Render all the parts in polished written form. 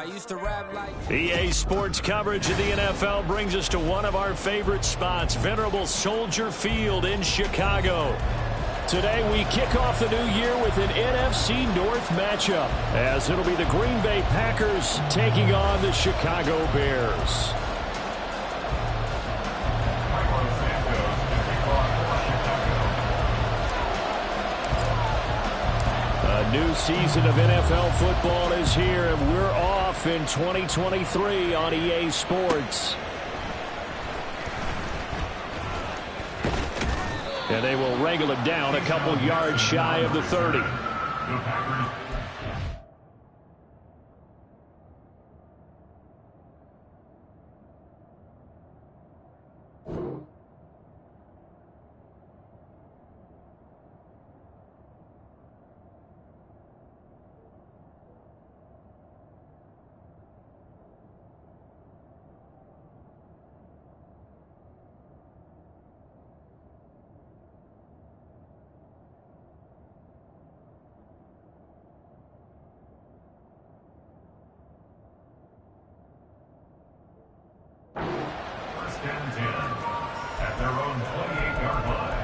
I used to rap like... EA Sports coverage of the NFL brings us to one of our favorite spots, venerable Soldier Field in Chicago. Today we kick off the new year with an NFC North matchup, as it'll be the Green Bay Packers taking on the Chicago Bears. A new season of NFL football is here, and we're off in 2023 on EA Sports. And they will wrangle it down a couple yards shy of the 30. At their own 28-yard line.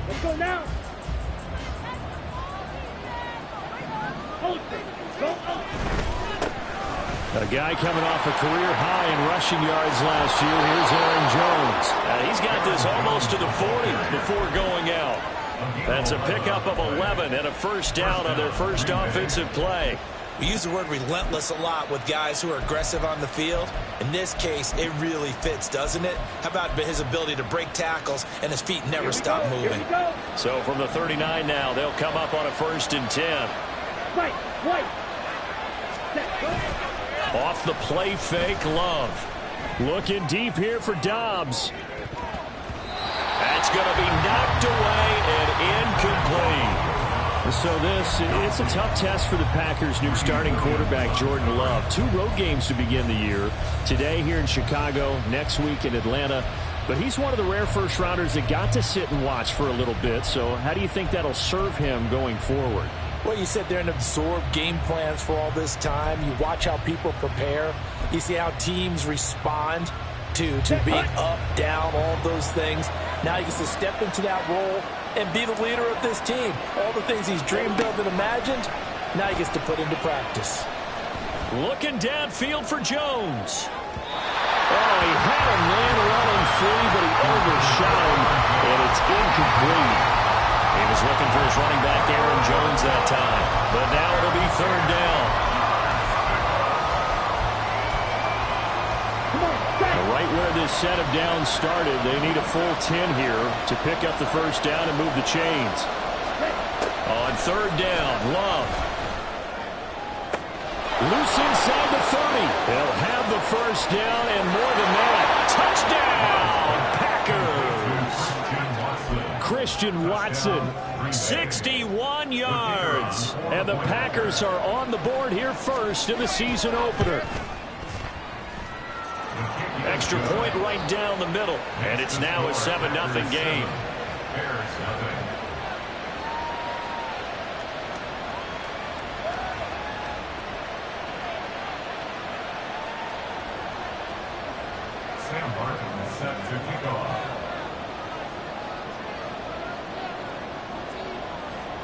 Let's go now. Hold it. Go up. A guy coming off a career high in rushing yards last year. Here's Aaron Jones. He's got this almost to the 40 before going out. That's a pickup of 11 and a first down on their first offensive play. We use the word relentless a lot with guys who are aggressive on the field. In this case, it really fits, doesn't it? How about his ability to break tackles and his feet never stop moving? So from the 39 now, they'll come up on a 1st and 10. Right. Off the play fake, Love. Looking deep here for Dobbs. That's going to be knocked away and incomplete. So it's a tough test for the Packers' new starting quarterback, Jordan Love. 2 road games to begin the year. Today here in Chicago, next week in Atlanta. But he's one of the rare first-rounders that got to sit and watch for a little bit. So how do you think that'll serve him going forward? Well, you sit there and absorb game plans for all this time. You watch how people prepare. You see how teams respond to being up, down, all those things. Now he gets to step into that role and be the leader of this team. All the things he's dreamed of and imagined, now he gets to put into practice. Looking downfield for Jones. Oh, he had a man running free, but he overshot him, and it's incomplete. He was looking for his running back, Aaron Jones, that time. But now it'll be 3rd down. Right where this set of downs started, they need a full 10 here to pick up the first down and move the chains. On 3rd down, Love. Loose inside the 30. He'll have the first down and more than that. Touchdown, Packers. Christian Watson, 61 yards. And the Packers are on the board here first in the season opener. Extra point right down the middle. And it's now a 7-0 game. Sam Martin is set to kick off.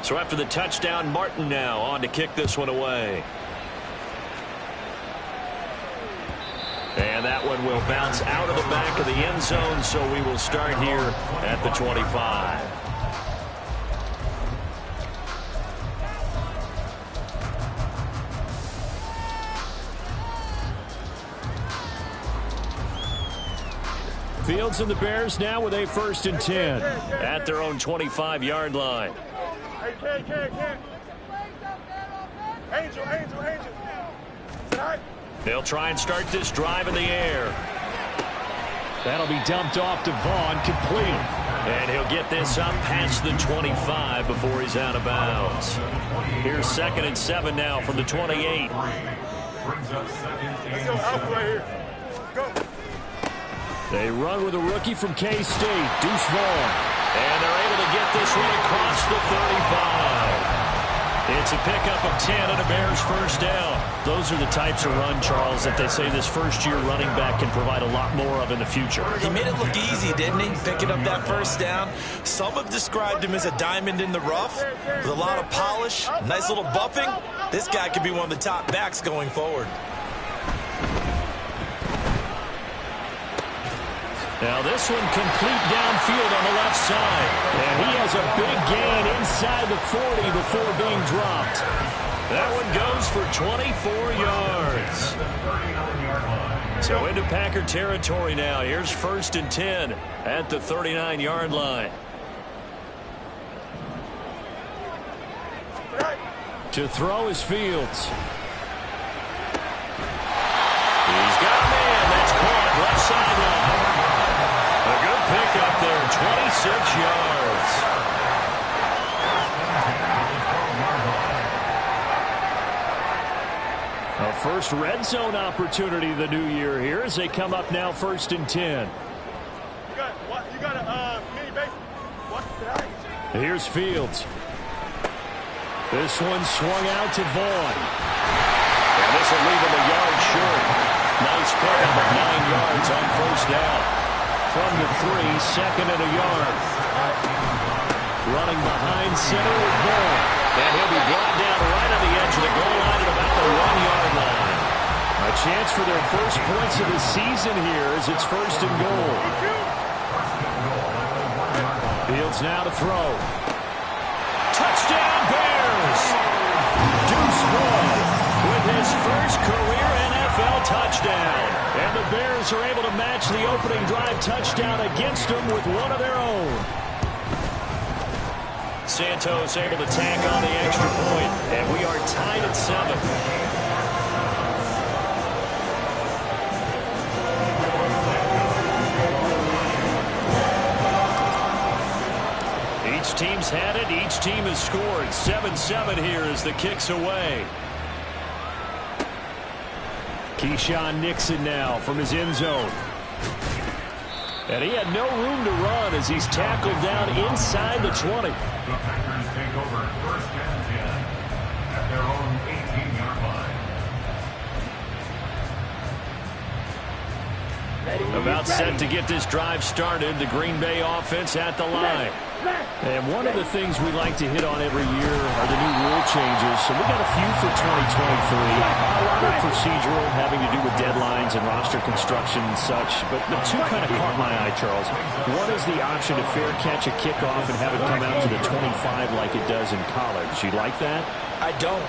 So after the touchdown, Martin now on to kick this one away. And that one will bounce out of the back of the end zone, so we will start here at the 25. Fields and the Bears now with a 1st and 10 at their own 25-yard line. Angel. They'll try and start this drive in the air. That'll be dumped off to Vaughn, complete. And he'll get this up past the 25 before he's out of bounds. Here's 2nd and 7 now from the 28. Let's go Alpha right here. Go. They run with a rookie from K-State, Deuce Vaughn. And they're able to get this one across the 35. It's a pickup of 10 and a Bears first down. Those are the types of run, Charles, that they say this first-year running back can provide a lot more of in the future. He made it look easy, didn't he? Picking up that first down. Some have described him as a diamond in the rough with a lot of polish, nice little buffing. This guy could be one of the top backs going forward. Now this one complete downfield on the left side. And he has a big gain inside the 40 before being dropped. That one goes for 24 yards. So into Packer territory now. Here's 1st and 10 at the 39-yard line. To throw is Fields. He's got a man. That's caught left sideline. A good pickup there, 26 yards. A first red zone opportunity the new year here as they come up now 1st and 10. You got a mini base. Here's Fields. This one swung out to Vaughn. And this will leave him a yard short. Nice pickup of 9 yards on 1st down. From the 3, 2nd and a yard. Running behind center with Vaughn. And he'll be brought down right on the edge of the goal line at about the 1-yard line. A chance for their first points of the season here as it's 1st and goal. Fields now to throw. Touchdown Bears! Deuce Vaughn with his first career NFL touchdown. And the Bears are able to match the opening drive touchdown against them with one of their own. Santos able to tack on the extra point, and we are tied at 7. Each team's had it. Each team has scored. 7-7 here as the kick's away. Keyshawn Nixon now from his end zone. And he had no room to run as he's tackled down inside the 20. The Packers take over 1st and 10 at their own 18-yard line. About set to get this drive started. The Green Bay offense at the line. And one of the things we like to hit on every year are the new rule changes. So we got a few for 2023. A lot of procedural, having to do with deadlines and roster construction and such. But the two kind of caught my eye, Charles. One is the option to fair catch a kickoff and have it come out to the 25 like it does in college. You like that? I don't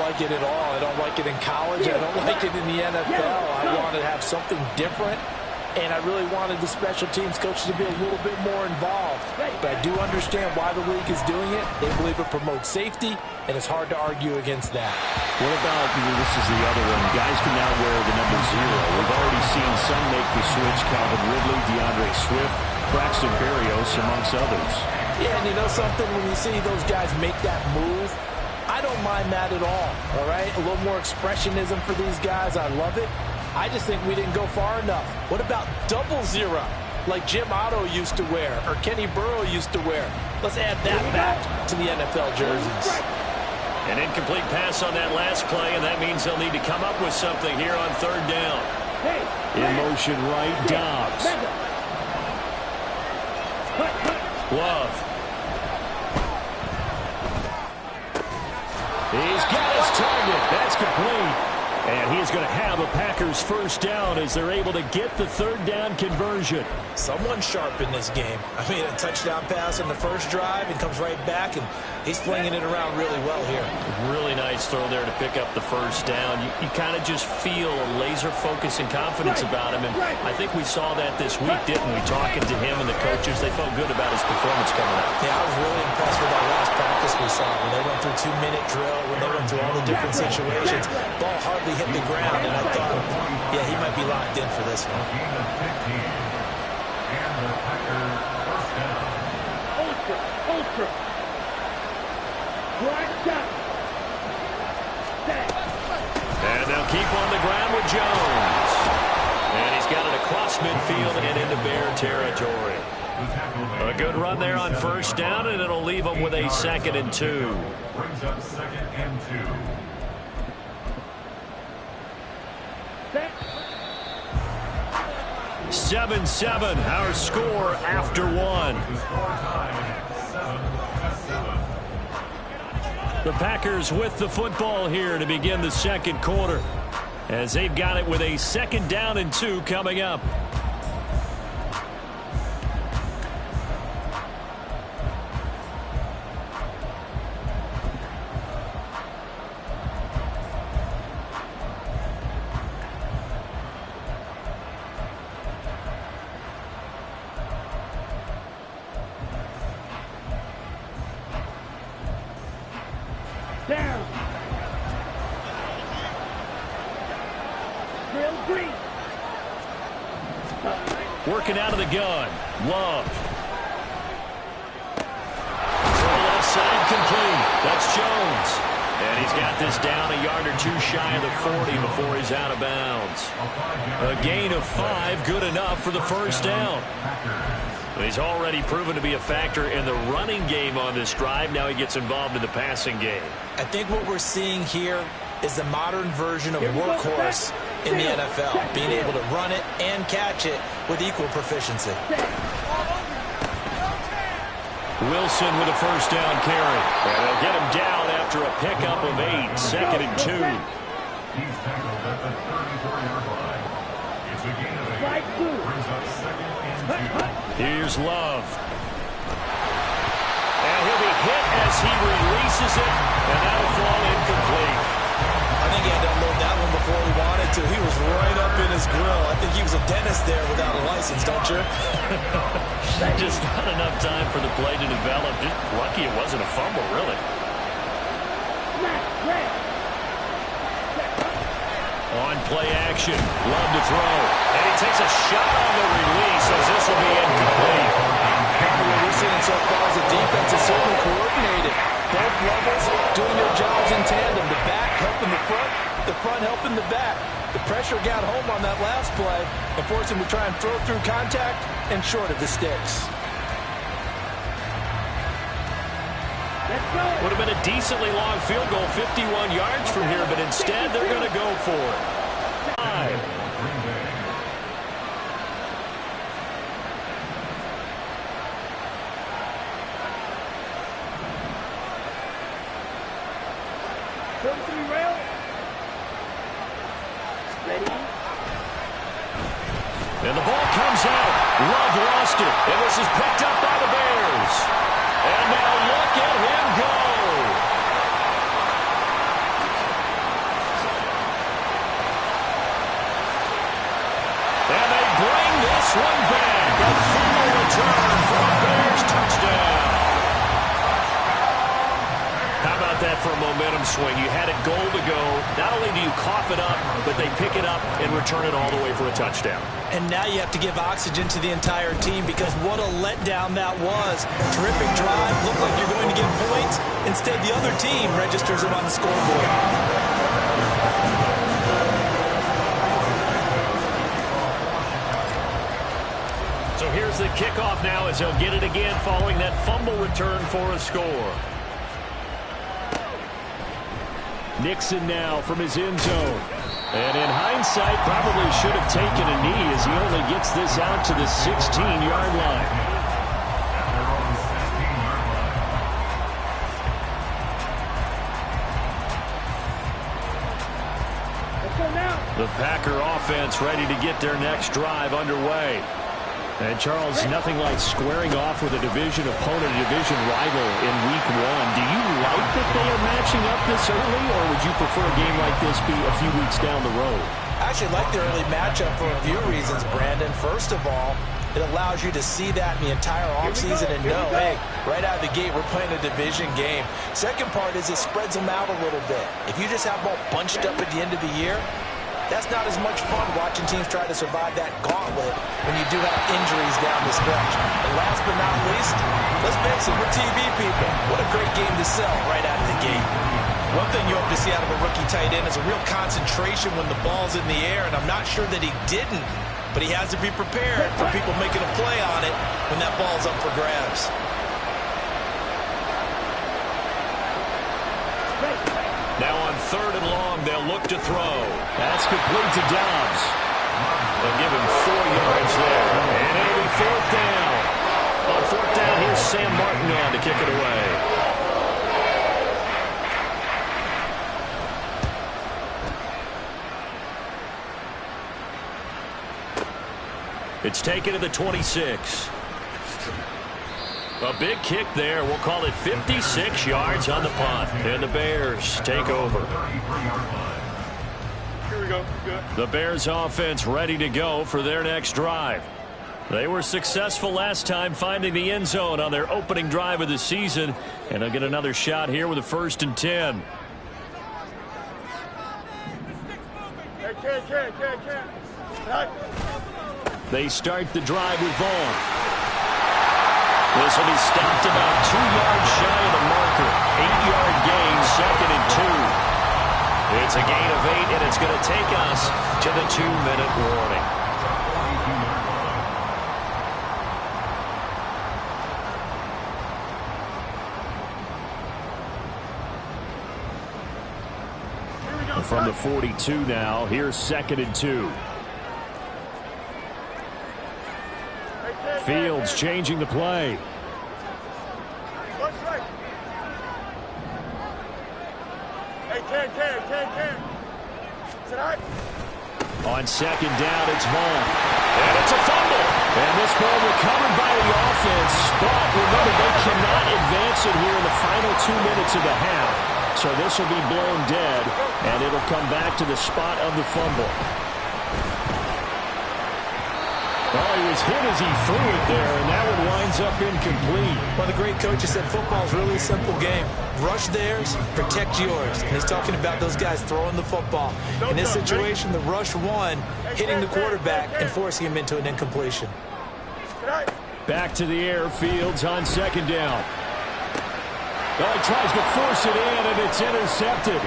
like it at all. I don't like it in college. I don't like it in the NFL. I want to have something different. And I really wanted the special teams coaches to be a little bit more involved. But I do understand why the league is doing it. They believe it promotes safety, and it's hard to argue against that. What about, this is the other one, guys can now wear the number 0. We've already seen some make the switch, Calvin Ridley, DeAndre Swift, Braxton Berrios, amongst others. Yeah, and you know something? When you see those guys make that move, I don't mind that at all right? A little more expressionism for these guys. I love it. I just think we didn't go far enough. What about 00, like Jim Otto used to wear or Kenny Burrow used to wear? Let's add that back to the NFL jerseys. An incomplete pass on that last play, and that means they'll need to come up with something here on 3rd down. In motion right, Dobbs. Love. He's got his target. That's complete. And he's going to have a Packers first down as they're able to get the 3rd down conversion. Someone sharp in this game. I mean, a touchdown pass on the first drive and comes right back, and he's flinging it around really well here. Really nice throw there to pick up the first down. You kind of just feel a laser focus and confidence about him, and I think we saw that this week, didn't we? Talking to him and the coaches, they felt good about his performance coming out. Yeah, I was really impressed with that last practice we saw when they went through 2-minute drill, when they went through all the different situations. Ball hardly hit the ground, and I thought, yeah, he might be locked in for this one. And the Packers first down. Ultra. And they'll keep on the ground with Jones. And he's got it across midfield and into Bear territory. A good run there on first down, and it'll leave them with a 2nd and 2. Brings up 2nd and 2. 7-7, our score after 1. The score time, 7-7. The Packers with the football here to begin the second quarter, as they've got it with a 2nd down and 2 coming up. Working out of the gun. Love. Throw left side complete. That's Jones. And he's got this down a yard or 2 shy of the 40 before he's out of bounds. A gain of 5, good enough for the first down. He's already proven to be a factor in the running game on this drive. Now he gets involved in the passing game. I think what we're seeing here is the modern version of workhorse in the NFL, being able to run it and catch it with equal proficiency. Wilson with a first down carry. And they'll get him down after a pickup of 8, 2nd and 2. He's tackled at the 34-yard line. It's a gain of 8. Brings up 2nd and 2. Here's Love. And he'll be hit as he releases it, and that'll fall incomplete. I think he had to unload that one before he wanted to. He was right up in his grill. I think he was a dentist there without a license, don't you? Just not enough time for the play to develop. Just lucky it wasn't a fumble, really. On play action. Love to throw. And he takes a shot on the release as this will be incomplete. What we're seeing so far is the defense is certainly coordinated. Both levels doing their jobs in tandem. The back helping the front helping the back. The pressure got home on that last play and forced him to try and throw through contact and short of the sticks. Would have been a decently long field goal, 51 yards from here, but instead they're going to go for it. 5. And the ball comes out. Love lost it. And this is picked up by the Bears. And now look at him go. And they bring this one back. A final return for a Bears touchdown. How about that for a momentum swing? You had it goal to go. Not only do you cough it up, but they pick it up and return it all the way for a touchdown. And now you have to give oxygen to the entire team because what a letdown that was. Terrific drive. Looked like you're going to get points. Instead, the other team registers it on the scoreboard. So here's the kickoff now as they'll get it again following that fumble return for a score. Nixon now from his end zone. And in hindsight, probably should have taken a knee as he only gets this out to the 16-yard line. The Packer offense ready to get their next drive underway. And, Charles, nothing like squaring off with a division opponent, a division rival in Week 1. Do you like that they are matching up this early, or would you prefer a game like this be a few weeks down the road? I actually like the early matchup for a few reasons, Brandon. First of all, it allows you to see that in the entire offseason and know, hey, right out of the gate, we're playing a division game. Second part is it spreads them out a little bit. If you just have them all bunched up at the end of the year, that's not as much fun watching teams try to survive that gauntlet when you do have injuries down the stretch. And last but not least, let's face it, we're TV people. What a great game to sell right out of the gate. One thing you hope to see out of a rookie tight end is a real concentration when the ball's in the air, and I'm not sure that he didn't but he has to be prepared for people making a play on it when that ball's up for grabs. Now on 3rd and long, they'll look to throw. That's complete to Dobbs. They'll give him 4 yards there. And it'll be 4th down. On 4th down, here's Sam Martin on to kick it away. It's taken to the 26. A big kick there. We'll call it 56 yards on the punt. And the Bears take over. Here we go. Good. The Bears offense ready to go for their next drive. They were successful last time finding the end zone on their opening drive of the season. And they'll get another shot here with a 1st and 10. Hey, Ken. They start the drive with Vaughn. This will be stopped about 2 yards shy of the marker. 8-yard gain, 2nd and 2. It's a gain of 8, and it's going to take us to the 2-minute warning. From the 42 now, here's 2nd and 2. Fields changing the play. Hey, Ken. Tonight. On 2nd down, it's Vaughn. And it's a fumble. And this ball recovered by the offense. But remember, they cannot advance it here in the final 2 minutes of the half. So this will be blown dead, and it'll come back to the spot of the fumble. Well, he was hit as he threw it there, and that one winds up incomplete. One of the great coaches said football is really a simple game. Rush theirs, protect yours. And he's talking about those guys throwing the football. In this situation, the rush won, hitting the quarterback and forcing him into an incompletion. Back to the air, Fields on 2nd down. Oh, he tries to force it in, and it's intercepted.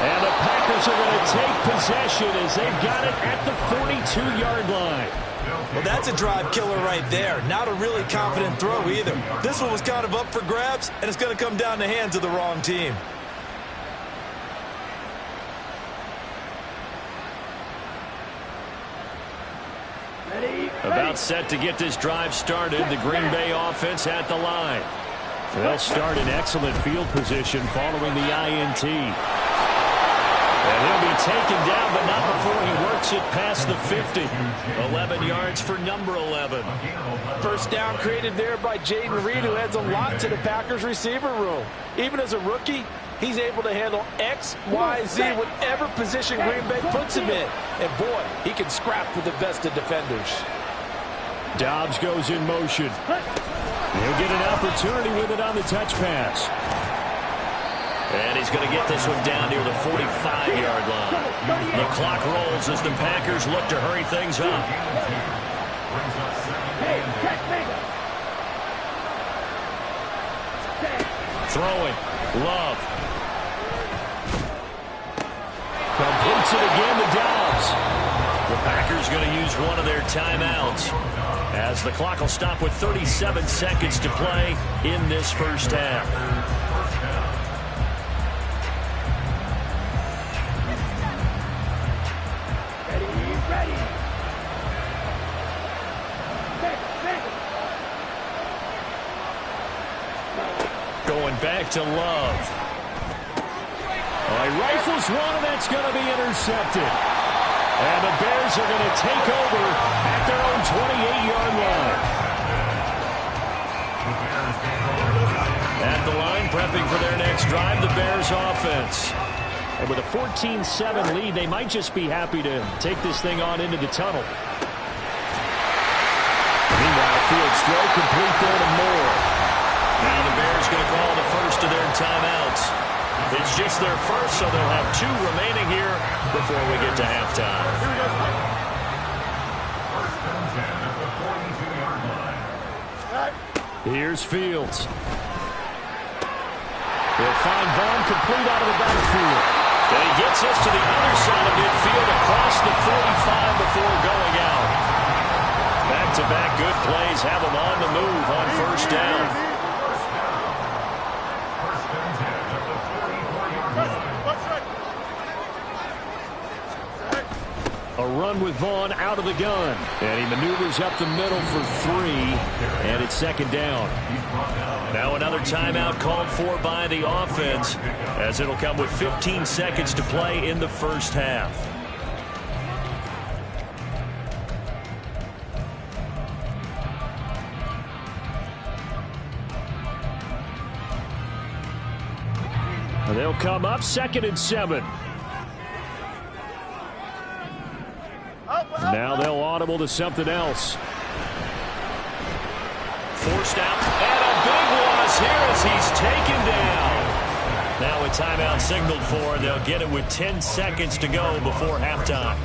And the Packers are going to take possession as they've got it at the 42-yard line. Well, that's a drive killer right there. Not a really confident throw either. This one was kind of up for grabs, and it's going to come down the hands of the wrong team. About set to get this drive started. The Green Bay offense at the line. They'll start in excellent field position following the INT. And he'll be taken down, but not before he works it past the 50. 11 yards for number 11. First down created there by Jaden Reed, who adds a lot to the Packers receiver room. Even as a rookie, he's able to handle X, Y, Z, whatever position Green Bay puts him in. And boy, he can scrap with the best of defenders. Dobbs goes in motion. He'll get an opportunity with it on the touch pass. And he's going to get this one down near the 45-yard line. The clock rolls as the Packers look to hurry things up. Throwing. Love. Completes it again to Dobbs. The Packers going to use one of their timeouts as the clock will stop with 37 seconds to play in this first half. Going back to Love. He rifles one, and that's going to be intercepted. And the Bears are going to take over at their own 28-yard line. At the line, prepping for their next drive, the Bears offense. And with a 14-7 lead, they might just be happy to take this thing on into the tunnel. Meanwhile, Fields throw complete there to Moore. Now the Bears going to call the first of their timeouts. It's just their first, so they'll have 2 remaining here before we get to halftime. Here's Fields. He'll find Vaughn complete out of the backfield. And he gets us to the other side of midfield across the 45 before going out. Back-to-back good plays have him on the move on first down. A run with Vaughn out of the gun. And he maneuvers up the middle for 3. And it's second down. Now another timeout called for by the offense, as it'll come with 15 seconds to play in the first half. They'll come up 2nd and 7. Now they'll audible to something else. Forced out, and a big loss here as he's taken down. Now a timeout signaled for. They'll get it with 10 seconds to go before halftime.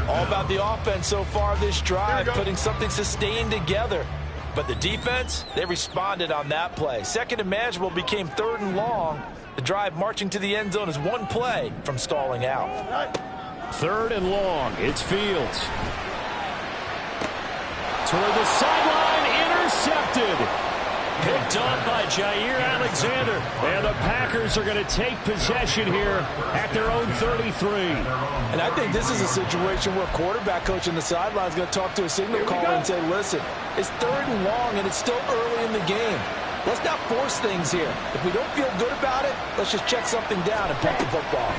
All about the offense so far this drive, putting something sustained together. But the defense, they responded on that play. 2nd and manageable became 3rd and long. The drive marching to the end zone is one play from stalling out. 3rd and long. It's Fields. Toward the sideline, intercepted. Picked up by Jair Alexander. And the Packers are going to take possession here at their own 33. And I think this is a situation where quarterback coach on the sideline is going to talk to a signal caller and say, listen, it's 3rd and long and it's still early in the game. Let's not force things here. If we don't feel good about it, let's just check something down and punt the football.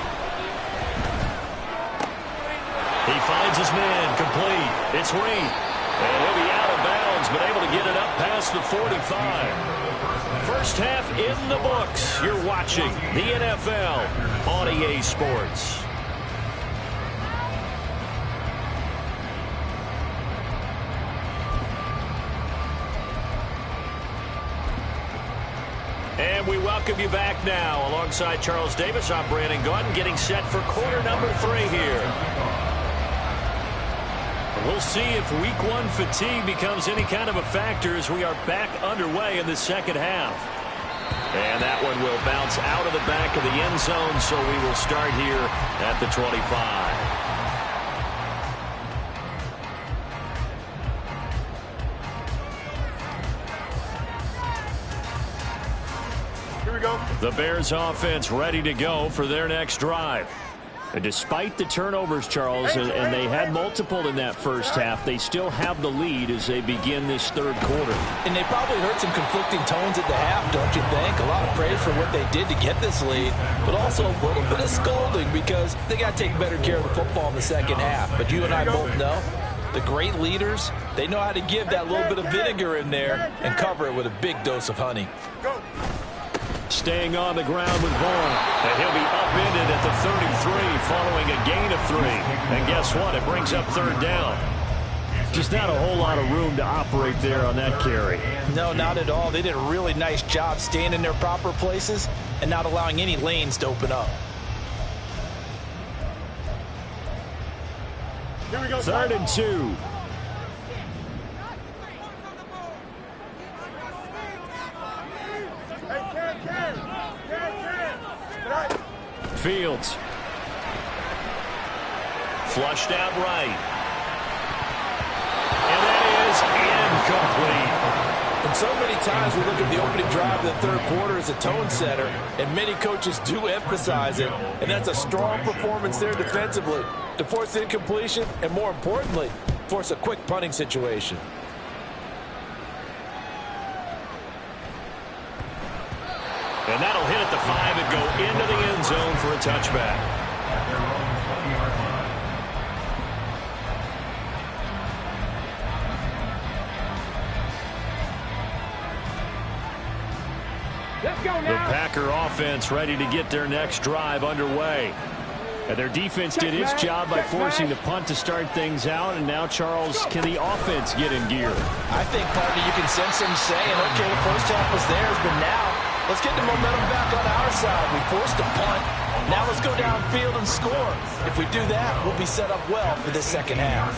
He finds his man complete. It's Reed. And he'll be out of bounds, but able to get it up past the 45. First half in the books. You're watching the NFL on EA Sports. And we welcome you back now. Alongside Charles Davis, I'm Brandon Gaudin, getting set for quarter number 3 here. We'll see if week 1 fatigue becomes any kind of a factor as we are back underway in the second half. And that one will bounce out of the back of the end zone, so we will start here at the 25. The Bears offense ready to go for their next drive. And despite the turnovers, Charles, and they had multiple in that first half, they still have the lead as they begin this 3rd quarter. And they probably heard some conflicting tones at the half, don't you think? A lot of praise for what they did to get this lead, but also a little bit of scolding because they got to take better care of the football in the second half. But you and I both know the great leaders, they know how to give that little bit of vinegar in there and cover it with a big dose of honey. Staying on the ground with Vaughn. And he'll be upended at the 33 following a gain of 3. And guess what? It brings up 3rd down. Just not a whole lot of room to operate there on that carry. No, not at all. They did a really nice job staying in their proper places and not allowing any lanes to open up. Here we go. 3rd and 2. Fields. Flushed out right. And that is incomplete. And so many times we look at the opening drive of the 3rd quarter as a tone setter, and many coaches do emphasize it, and that's a strong performance there defensively to force incompletion and, more importantly, force a quick punting situation. And that'll hit at the 5 and go into the end zone for a touchback. Let's go now. The Packer offense ready to get their next drive underway. And their defense did its job by forcing the punt to start things out. And now, Charles, can the offense get in gear? I think, partner, you can sense them saying, okay, the first half was theirs, but now let's get the momentum back on our side. We forced a punt. Now let's go downfield and score. If we do that, we'll be set up well for this second half.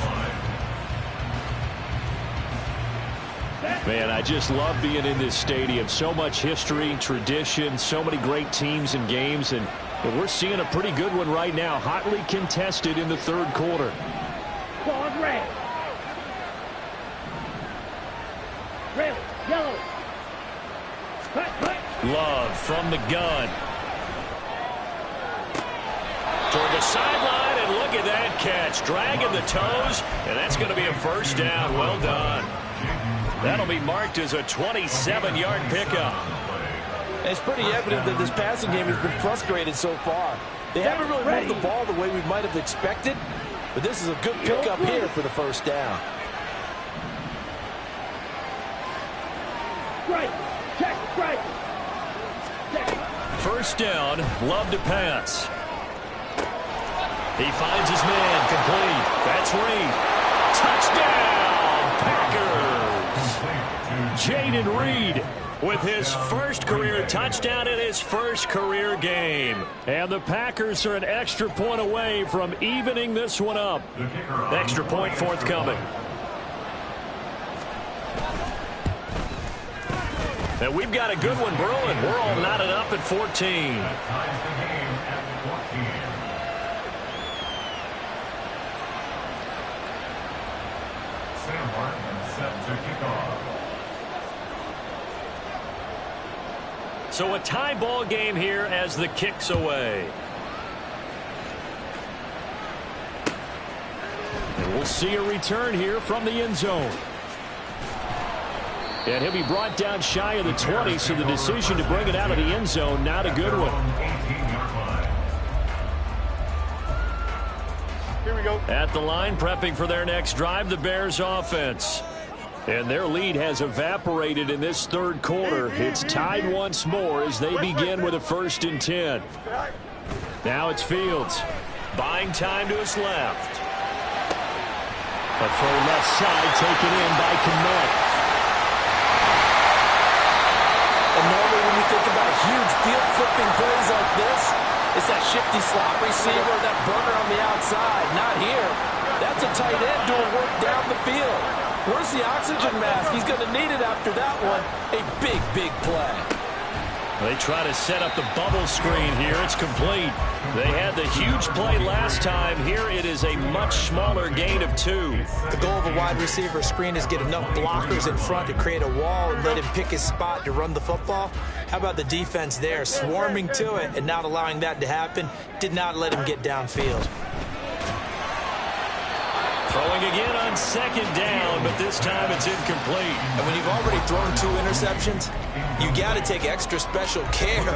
Man, I just love being in this stadium. So much history, tradition, so many great teams and games. And And we're seeing a pretty good one right now, hotly contested in the third quarter. Going red. Red, yellow. Love from the gun. Toward the sideline, and look at that catch. Dragging the toes, and that's going to be a first down. Well done. That'll be marked as a 27-yard pickup. And it's pretty evident that this passing game has been frustrated so far. They haven't really moved the ball the way we might have expected, but this is a good pickup here for the first down. Right. Check. Right. First down, Love to pass. He finds his man, complete. That's Reed. Touchdown, Packers! Jaden Reed with his first career touchdown in his first career game. And the Packers are an extra point away from evening this one up. Extra point forthcoming. And we've got a good one brewing. We're all knotted up at 14. Sam Martin set to kick off. So a tie ball game here as the kick's away. And we'll see a return here from the end zone. And he'll be brought down shy of the 20, so the decision to bring it out of the end zone, not a good one. Here we go. At the line, prepping for their next drive, the Bears offense. And their lead has evaporated in this third quarter. It's tied once more as they begin with a 1st and 10. Now it's Fields. Buying time to his left. A throw left side taken in by Kmet. And normally when you think about huge field flipping plays like this, it's that shifty slot receiver, that burner on the outside. Not here. That's a tight end doing work down the field. Where's the oxygen mask? He's going to need it after that one. A big, big play. They try to set up the bubble screen here. It's complete. They had the huge play last time. Here it is a much smaller gain of 2. The goal of a wide receiver screen is get enough blockers in front to create a wall and let him pick his spot to run the football. How about the defense there, swarming to it and not allowing that to happen? Did not let him get downfield. Throwing again on 2nd down, but this time it's incomplete. And when you've already thrown 2 interceptions, you got to take extra special care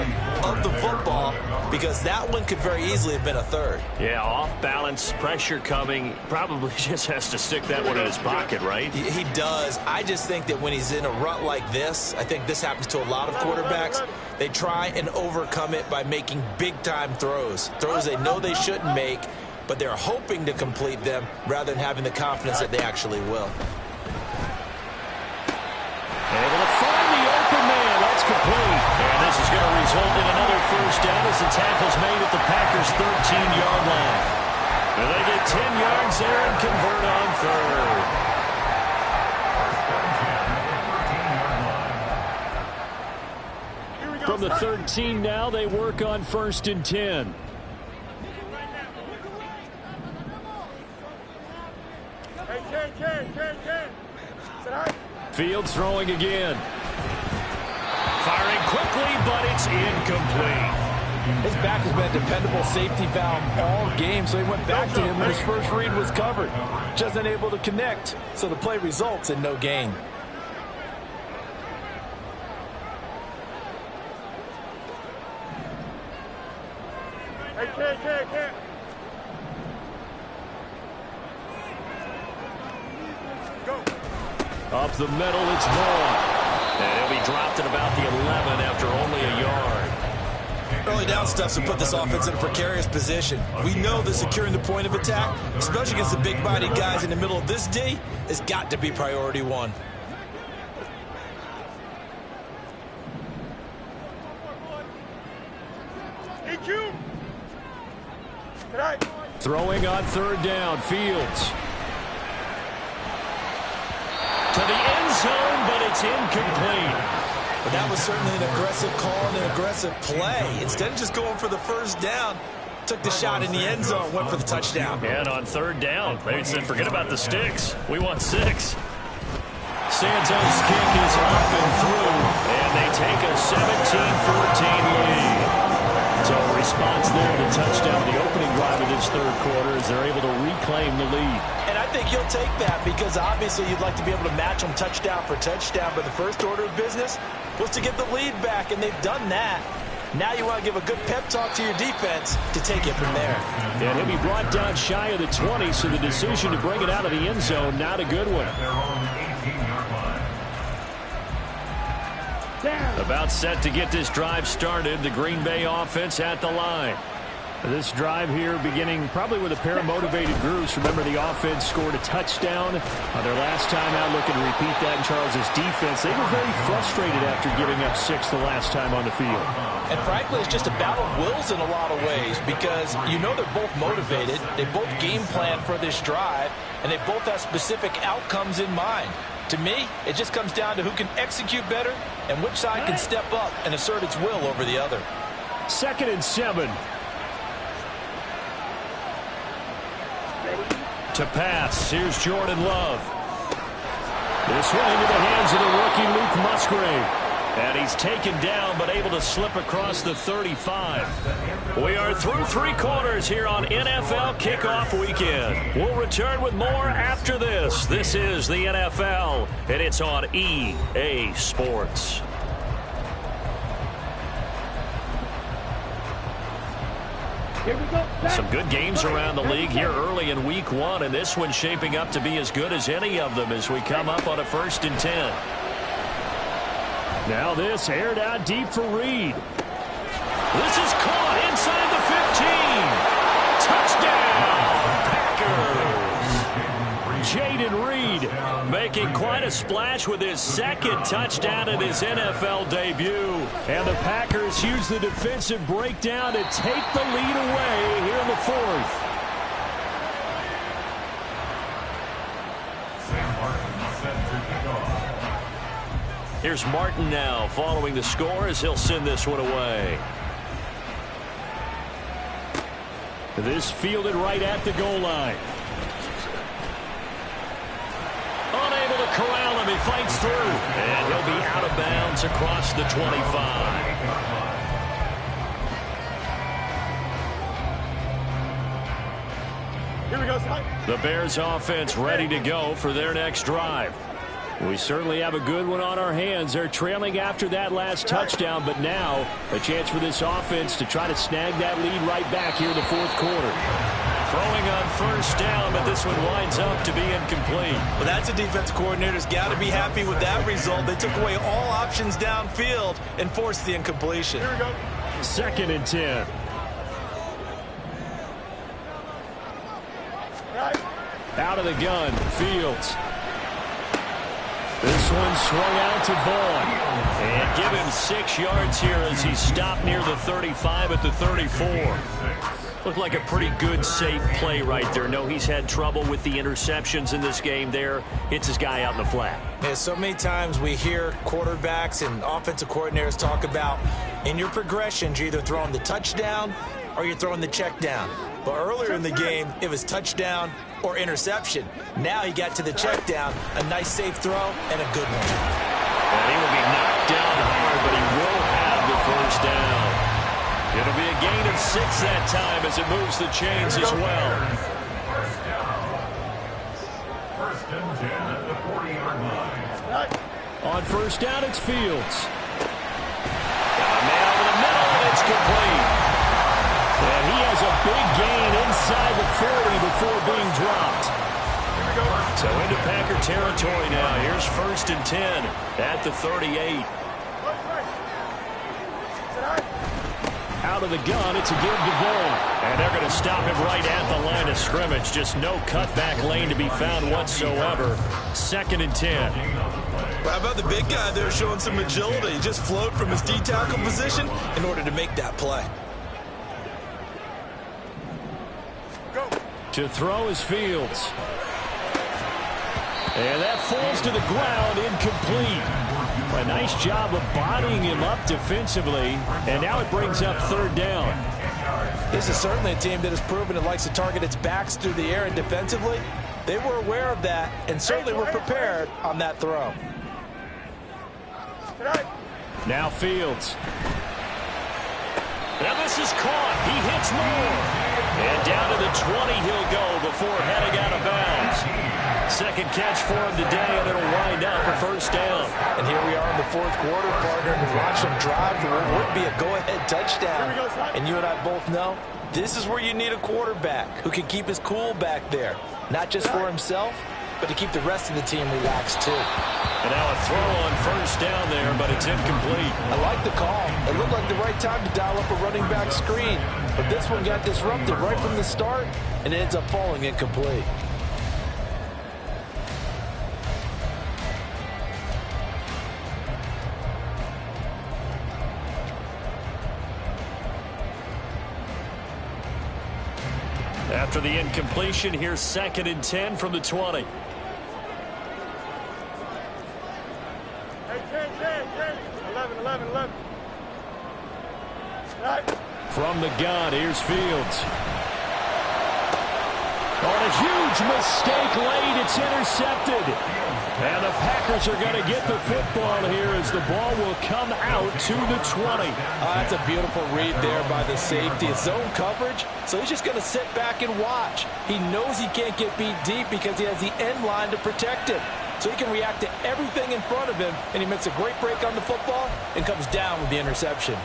of the football because that one could very easily have been a 3rd. Yeah, off balance, pressure coming. Probably just has to stick that one in his pocket, right? He does. I just think that when he's in a rut like this, I think this happens to a lot of quarterbacks, they try and overcome it by making big-time throws. Throws they know they shouldn't make, but they're hoping to complete them rather than having the confidence that they actually will. Able to find the open man. That's complete. And this is going to result in another first down as the tackle's made at the Packers' 13-yard line. And they get 10 yards there and convert on 3rd. From the 13 now, they work on 1st and 10. Fields throwing again. Firing quickly, but it's incomplete. His back has been a dependable safety valve all game, so he went back to him when his first read was covered. Just unable to connect, so the play results in no gain. Up the middle, it's Vaughn. And he'll be dropped at about the 11 after only a yard. Early down stuff to put this offense in a precarious position. We know that securing the point of attack, especially against the big-bodied guys in the middle of this D, has got to be priority 1. Throwing on 3rd down, Fields. To the end zone, but it's incomplete. But that was certainly an aggressive call and an aggressive play. Instead of just going for the first down, took the shot in the end zone, went for the touchdown. And on third down, they said, forget about the sticks. We want 6. Santos' kick is up and through, and they take a 17-14 lead. So a response there to touchdown, the opening drive of this third quarter, as they're able to reclaim the lead. And I think he'll take that because obviously you'd like to be able to match them touchdown for touchdown, but the first order of business was to get the lead back, and they've done that. Now you want to give a good pep talk to your defense to take it from there. And he'll be brought down shy of the 20, so the decision to bring it out of the end zone, not a good one. About set to get this drive started, the Green Bay offense at the line. This drive here beginning probably with a pair of motivated groups. Remember, the offense scored a touchdown on their last time out, looking to repeat that in Charles' defense. They were very frustrated after giving up 6 the last time on the field. And frankly, it's just a battle of wills in a lot of ways because you know they're both motivated. They both game plan for this drive, and they both have specific outcomes in mind. To me, it just comes down to who can execute better and which side can step up and assert its will over the other. 2nd and 7. To pass, here's Jordan Love. This one into the hands of the rookie Luke Musgrave. And he's taken down, but able to slip across the 35. We are through 3 quarters here on NFL Kickoff Weekend. We'll return with more after this. This is the NFL, and it's on EA Sports. Some good games around the league here early in week 1, and this one's shaping up to be as good as any of them as we come up on a 1st and 10. Now this aired out deep for Reed. This is caught inside the 15. Touchdown, Packers! Jaden Reed making quite a splash with his 2nd touchdown in his NFL debut. And the Packers use the defensive breakdown to take the lead away here in the 4th. Here's Martin now following the score as he'll send this one away. This fielded right at the goal line. Unable to corral him. He fights through. And he'll be out of bounds across the 25. Here we go, Scott. The Bears offense ready to go for their next drive. We certainly have a good one on our hands. They're trailing after that last touchdown, but now a chance for this offense to try to snag that lead right back here in the 4th quarter. Throwing on 1st down, but this one winds up to be incomplete. Well, that's a defense coordinator's got to be happy with that result. They took away all options downfield and forced the incompletion. Here we go. 2nd and 10. Out of the gun, Fields. This one swung out to Vaughn. And give him 6 yards here as he stopped near the 35 at the 34. Looked like a pretty good, safe play right there. No, he's had trouble with the interceptions in this game there. Hits his guy out in the flat. Yeah, so many times we hear quarterbacks and offensive coordinators talk about in your progressions, you're either throwing the touchdown or you're throwing the check down. But earlier in the game, it was touchdown or interception. Now he got to the check down, a nice safe throw, and a good one. And he will be knocked down hard, but he will have the 1st down. It'll be a gain of 6 that time as it moves the chains as well. 1st and 10 at the 40-yard line. On 1st down, it's Fields. Got a man over the middle, and it's complete. And he has a big gain inside the 40 before being dropped. So into Packer territory now. Here's 1st and 10 at the 38. Out of the gun, it's a give to Vaughn. And they're going to stop him right at the line of scrimmage. Just no cutback lane to be found whatsoever. 2nd and 10. Well, how about the big guy there showing some agility? He just flowed from his D-tackle position in order to make that play. To throw is Fields. And that falls to the ground, incomplete. A nice job of bodying him up defensively, and now it brings up third down. This is certainly a team that has proven it likes to target its backs through the air, and defensively, they were aware of that and certainly were prepared on that throw. Now Fields. Now this is caught. He hits more. And down to the 20 he'll go before heading out of bounds. Second catch for him today, and it'll wind up a first down. And here we are in the fourth quarter, partner, and watch them drive for what would be a go-ahead touchdown. And you and I both know this is where you need a quarterback who can keep his cool back there, not just for himself, but to keep the rest of the team relaxed too. And now a throw on first down there, but it's incomplete. I like the call. It looked like the right time to dial up a running back screen, but this one got disrupted right from the start, and it ends up falling incomplete. After the incompletion, here's 2nd and 10 from the 20. Hey, 10. 11. From the gun, here's Fields. On a huge mistake late, it's intercepted. And the Packers are going to get the football here as the ball will come out to the 20. That's a beautiful read there by the safety. It's zone coverage, so he's just going to sit back and watch. He knows he can't get beat deep because he has the end line to protect him. So he can react to everything in front of him, and he makes a great break on the football and comes down with the interception.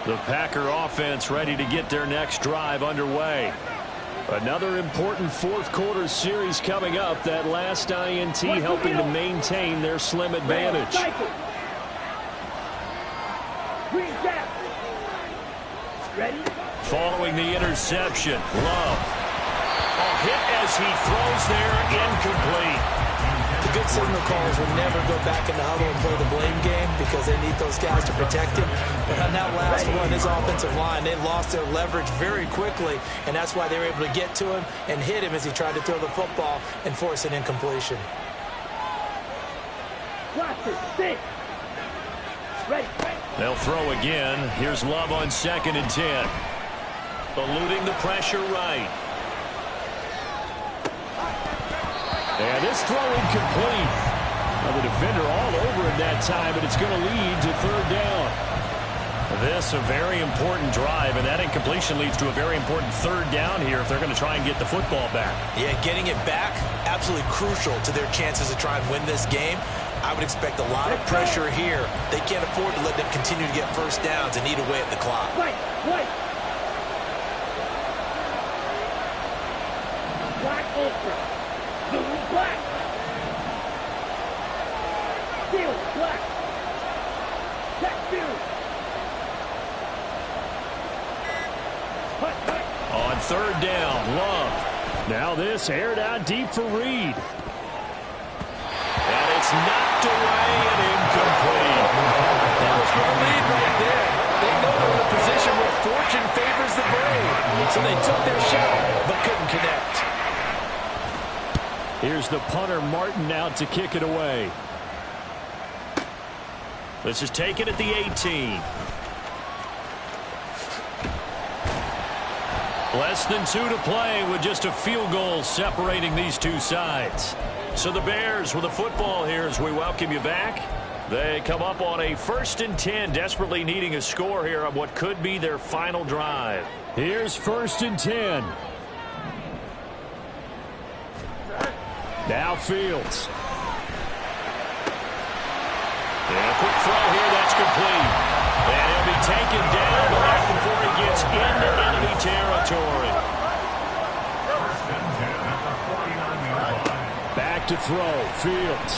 The Packer offense ready to get their next drive underway. Another important fourth quarter series coming up. That last INT helping to maintain their slim advantage. Following the interception, Love. A hit as he throws there, incomplete. The good signal callers will never go back in the huddle and play the blame game because they need those guys to protect him. But on that last one, his offensive line, they lost their leverage very quickly, and that's why they were able to get to him and hit him as he tried to throw the football and force an incompletion. They'll throw again. Here's Love on 2nd and 10. Eluding the pressure right. And this throw incomplete. Now the defender all over it that time, but it's going to lead to third down. This a very important drive, and that incompletion leads to a very important third down here if they're going to try and get the football back. Yeah, getting it back, absolutely crucial to their chances to try and win this game. I would expect a lot of pressure here. They can't afford to let them continue to get first downs and eat away at the clock. Black ultra. Blue black. Steel black. Check two. On third down, Love. Now this aired out deep for Reed. And it's knocked away and incomplete. That was for the lead right there. They know they're in a position where fortune favors the brave. So they took their shot, but couldn't connect. Here's the punter, Martin, out to kick it away. This is taken at the 18. Less than 2 to play with just a field goal separating these two sides. So the Bears with the football here as we welcome you back. They come up on a 1st and 10, desperately needing a score here on what could be their final drive. Here's 1st and 10. Now Fields. And a quick throw here, that's complete. And he'll be taken down, but not before he gets into enemy territory. Back to throw, Fields.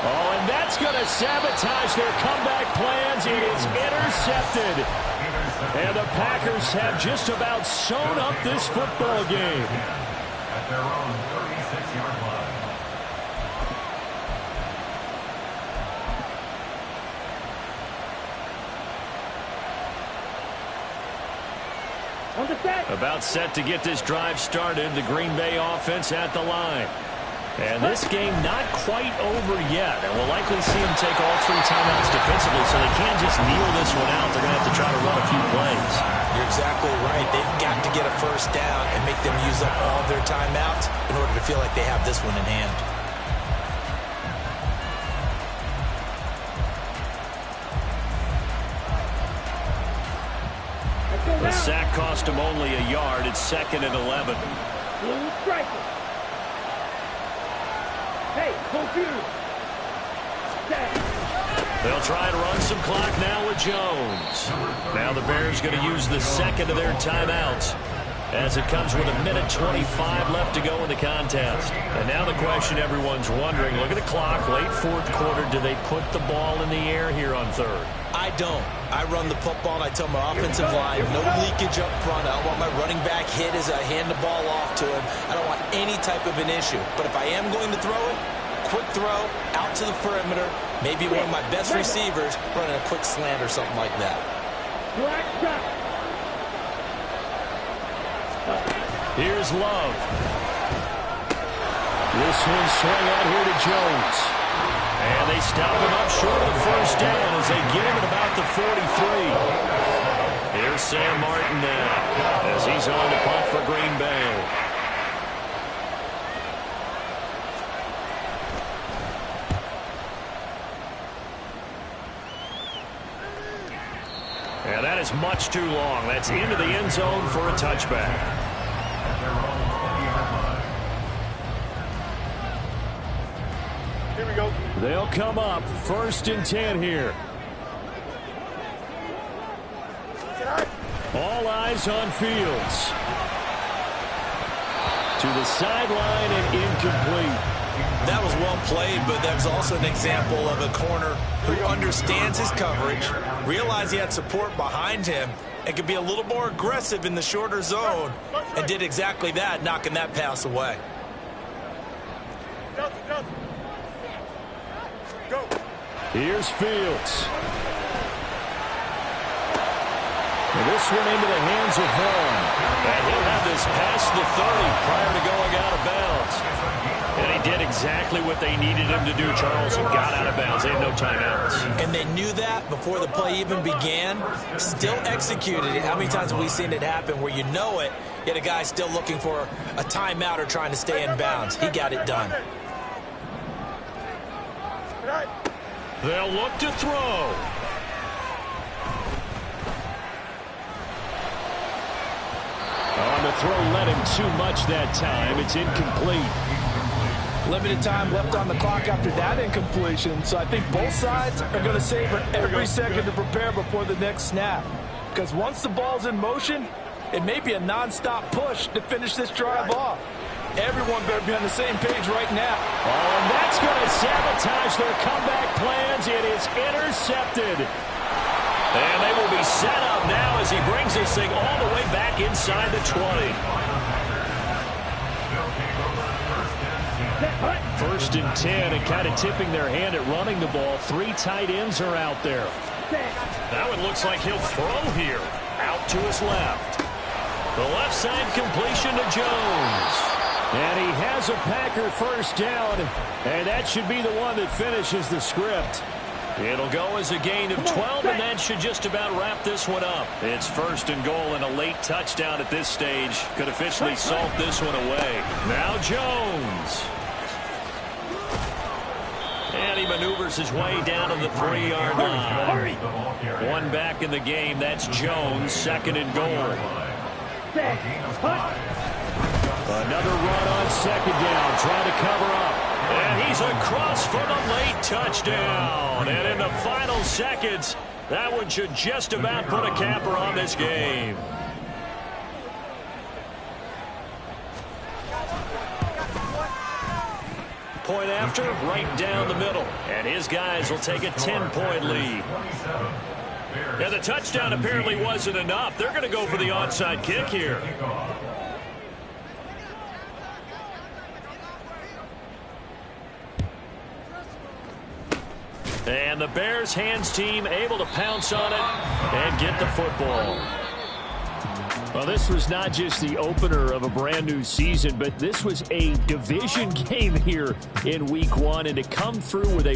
Oh, and that's going to sabotage their comeback plans. It is intercepted. And the Packers have just about sewn up this football game. At their own 36-yard line. On the set. About set to get this drive started. The Green Bay offense at the line. And this game not quite over yet. And we'll likely see them take all 3 timeouts defensively, so they can't just kneel this one out. They're going to have to try to run a few plays. You're exactly right. They've got to get a first down and make them use up all of their timeouts in order to feel like they have this one in hand. The sack cost him only a yard. It's 2nd and 11. Blue striker. Hey, confused. They'll try and run some clock now with Jones. Now the Bears going to use the 2nd of their timeouts as it comes with 1:25 left to go in the contest. And now the question everyone's wondering, look at the clock, late 4th quarter, do they put the ball in the air here on 3rd? I don't. I run the football, and I tell my offensive line, no leakage up front. I don't want my running back hit as I hand the ball off to him. I don't want any type of an issue. But if I am going to throw it, quick throw, out to the perimeter, maybe one of my best receivers running a quick slant or something like that. Black shot. Here's Love. This one swung out here to Jones. And they stop him up short of the first down as they get him at about the 43. Here's Sam Martin now as he's on to punt for Green Bay. And that is much too long. That's into the end zone for a touchback. Here we go. They'll come up 1st and 10 here. All eyes on Fields. To the sideline and incomplete. That was well played, but that was also an example of a corner who understands his coverage, realized he had support behind him, and could be a little more aggressive in the shorter zone, and did exactly that, knocking that pass away. Go. Here's Fields. And this one into the hands of Vaughn. And he'll have this past the 30 prior to going out of bounds. And he did exactly what they needed him to do, Charles, and got out of bounds. They had no timeouts. And they knew that before the play even began, still executed it. How many times have we seen it happen where you know it, yet a guy still looking for a timeout or trying to stay in bounds? He got it done. They'll look to throw. On the throw, let him too much that time. It's incomplete. Limited time left on the clock after that incompletion, so I think both sides are going to savor every second to prepare before the next snap. Because once the ball's in motion, it may be a non-stop push to finish this drive off. Everyone better be on the same page right now. Oh, and that's going to sabotage their comeback plans. It is intercepted. And they will be set up now as he brings this thing all the way back inside the 20. 1st and 10, and kind of tipping their hand at running the ball. 3 tight ends are out there. That one looks like he'll throw here. Out to his left. The left side completion to Jones. And he has a Packer first down, and that should be the one that finishes the script. It'll go as a gain of 12, and that should just about wrap this one up. It's 1st and goal, and a late touchdown at this stage could officially salt this one away. Now Jones. And he maneuvers his way down to the 3-yard line. One back in the game. That's Jones, 2nd and goal. Another run on 2nd down, trying to cover up. And he's across for the late touchdown. And in the final seconds, that one should just about put a capper on this game. Point after, right down the middle. And his guys will take a 10-point lead. And the touchdown apparently wasn't enough. They're going to go for the onside kick here. And the Bears hands team able to pounce on it and get the football. Well, this was not just the opener of a brand new season, but this was a division game here in week 1, and to come through with a